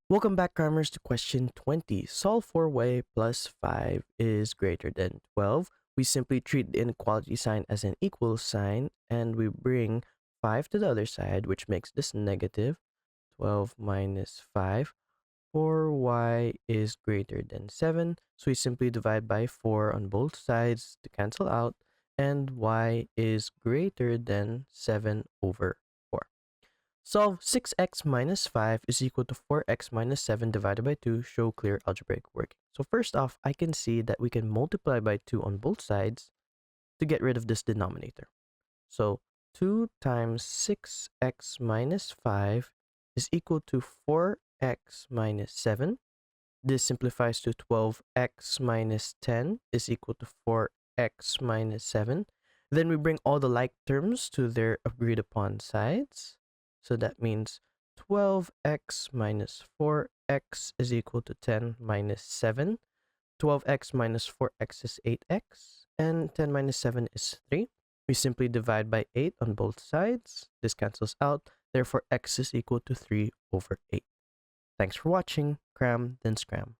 Welcome back, Crammers, to question 20. Solve for y plus 5 is greater than 12. We simply treat the inequality sign as an equal sign, and we bring 5 to the other side, which makes this negative. 12 minus 5. For y is greater than 7, so we simply divide by 4 on both sides to cancel out, and y is greater than 7 over 4. Solve 6x minus 5 is equal to 4x minus 7 divided by 2. Show clear algebraic working. So first off, I can see that we can multiply by 2 on both sides to get rid of this denominator. So 2 times 6x minus 5 is equal to 4x minus 7. This simplifies to 12x minus 10 is equal to 4x minus 7. Then we bring all the like terms to their agreed upon sides. So that means 12x minus 4x is equal to 10 minus 7. 12x minus 4x is 8x, and 10 minus 7 is 3. We simply divide by 8 on both sides. This cancels out. Therefore, x is equal to 3 over 8. Thanks for watching. Cram, then scram.